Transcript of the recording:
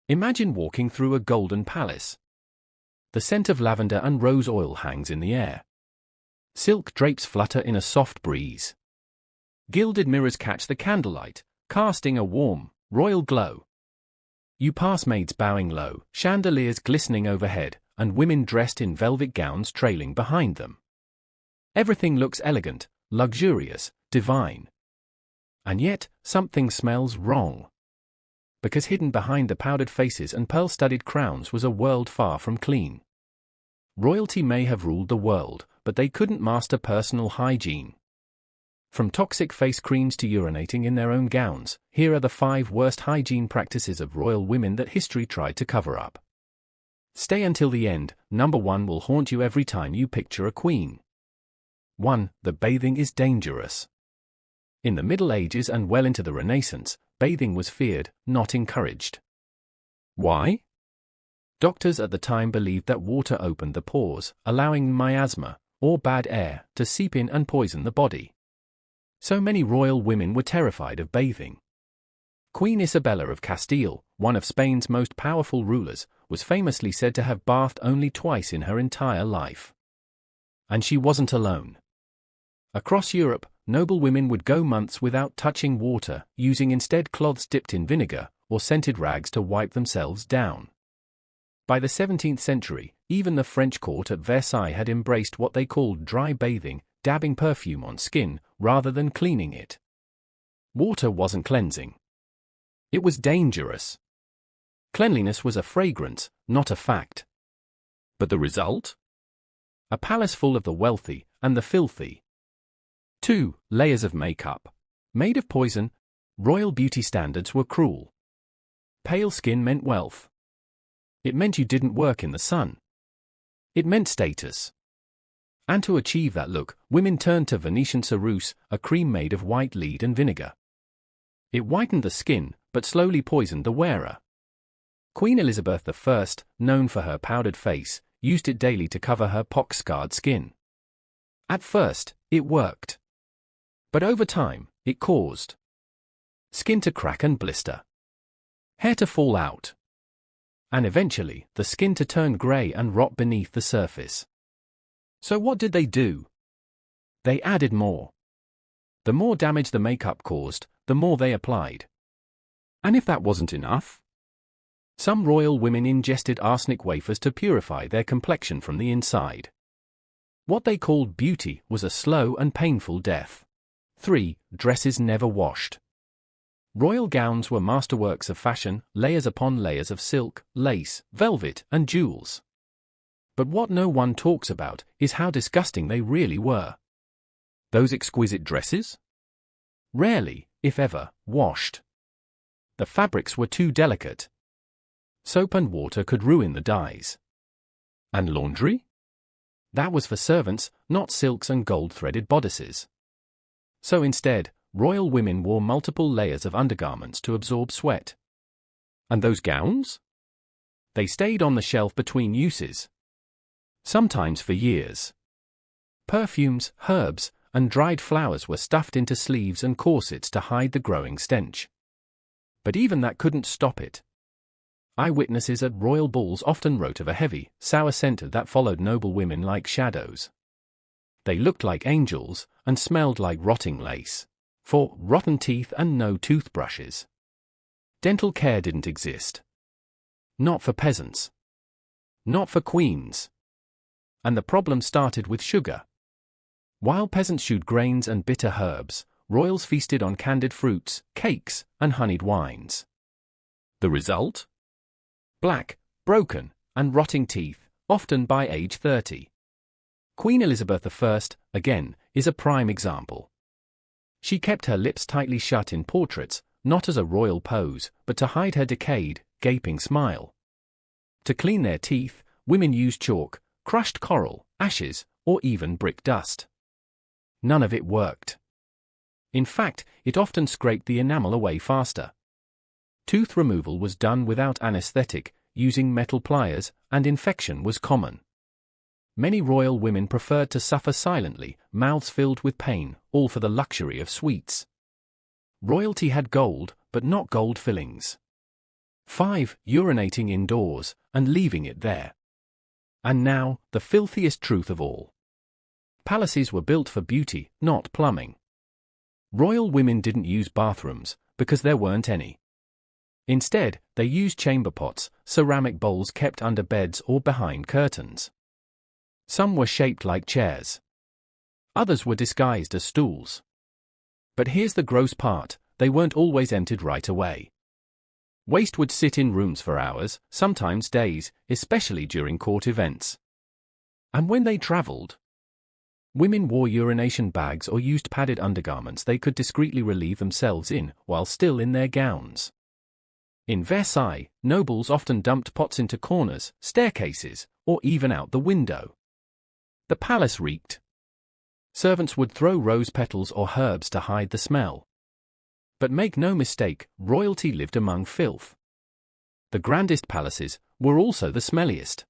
Imagine walking through a golden palace. The scent of lavender and rose oil hangs in the air. Silk drapes flutter in a soft breeze. Gilded mirrors catch the candlelight, casting a warm, royal glow. You pass maids bowing low, chandeliers glistening overhead, and women dressed in velvet gowns trailing behind them. Everything looks elegant, luxurious, divine. And yet, something smells wrong. Because hidden behind the powdered faces and pearl-studded crowns was a world far from clean. Royalty may have ruled the world, but they couldn't master personal hygiene. From toxic face creams to urinating in their own gowns, here are the 5 worst hygiene practices of royal women that history tried to cover up. Stay until the end. Number 1 will haunt you every time you picture a queen. 1. The bathing is dangerous. In the Middle Ages and well into the Renaissance, bathing was feared, not encouraged. Why? Doctors at the time believed that water opened the pores, allowing miasma, or bad air, to seep in and poison the body. So many royal women were terrified of bathing. Queen Isabella of Castile, one of Spain's most powerful rulers, was famously said to have bathed only twice in her entire life. And she wasn't alone. Across Europe, noble women would go months without touching water, using instead cloths dipped in vinegar, or scented rags to wipe themselves down. By the 17th century, even the French court at Versailles had embraced what they called dry bathing, dabbing perfume on skin, rather than cleaning it. Water wasn't cleansing. It was dangerous. Cleanliness was a fragrance, not a fact. But the result? A palace full of the wealthy and the filthy. 2. Layers of makeup. Made of poison, royal beauty standards were cruel. Pale skin meant wealth. It meant you didn't work in the sun. It meant status. And to achieve that look, women turned to Venetian ceruse, a cream made of white lead and vinegar. It whitened the skin, but slowly poisoned the wearer. Queen Elizabeth I, known for her powdered face, used it daily to cover her pock-scarred skin. At first, it worked. But over time, it caused skin to crack and blister, hair to fall out, and eventually, the skin to turn grey and rot beneath the surface. So what did they do? They added more. The more damage the makeup caused, the more they applied. And if that wasn't enough, some royal women ingested arsenic wafers to purify their complexion from the inside. What they called beauty was a slow and painful death. 3. Dresses never washed. Royal gowns were masterworks of fashion, layers upon layers of silk, lace, velvet, and jewels. But what no one talks about is how disgusting they really were. Those exquisite dresses? Rarely, if ever, washed. The fabrics were too delicate. Soap and water could ruin the dyes. And laundry? That was for servants, not silks and gold-threaded bodices. So instead, royal women wore multiple layers of undergarments to absorb sweat. And those gowns? They stayed on the shelf between uses. Sometimes for years. Perfumes, herbs, and dried flowers were stuffed into sleeves and corsets to hide the growing stench. But even that couldn't stop it. Eyewitnesses at royal balls often wrote of a heavy, sour scent that followed noble women like shadows. They looked like angels and smelled like rotting lace. 4. Rotten teeth and no toothbrushes. Dental care didn't exist. Not for peasants. Not for queens. And the problem started with sugar. While peasants chewed grains and bitter herbs, royals feasted on candied fruits, cakes, and honeyed wines. The result? Black, broken, and rotting teeth, often by age 30. Queen Elizabeth I, again, is a prime example. She kept her lips tightly shut in portraits, not as a royal pose, but to hide her decayed, gaping smile. To clean their teeth, women used chalk, crushed coral, ashes, or even brick dust. None of it worked. In fact, it often scraped the enamel away faster. Tooth removal was done without anesthetic, using metal pliers, and infection was common. Many royal women preferred to suffer silently, mouths filled with pain, all for the luxury of sweets. Royalty had gold, but not gold fillings. 5. Urinating indoors, and leaving it there. And now, the filthiest truth of all. Palaces were built for beauty, not plumbing. Royal women didn't use bathrooms, because there weren't any. Instead, they used chamber pots, ceramic bowls kept under beds or behind curtains. Some were shaped like chairs. Others were disguised as stools. But here's the gross part, they weren't always emptied right away. Waste would sit in rooms for hours, sometimes days, especially during court events. And when they traveled, women wore urination bags or used padded undergarments they could discreetly relieve themselves in while still in their gowns. In Versailles, nobles often dumped pots into corners, staircases, or even out the window. The palace reeked. Servants would throw rose petals or herbs to hide the smell. But make no mistake, royalty lived among filth. The grandest palaces were also the smelliest.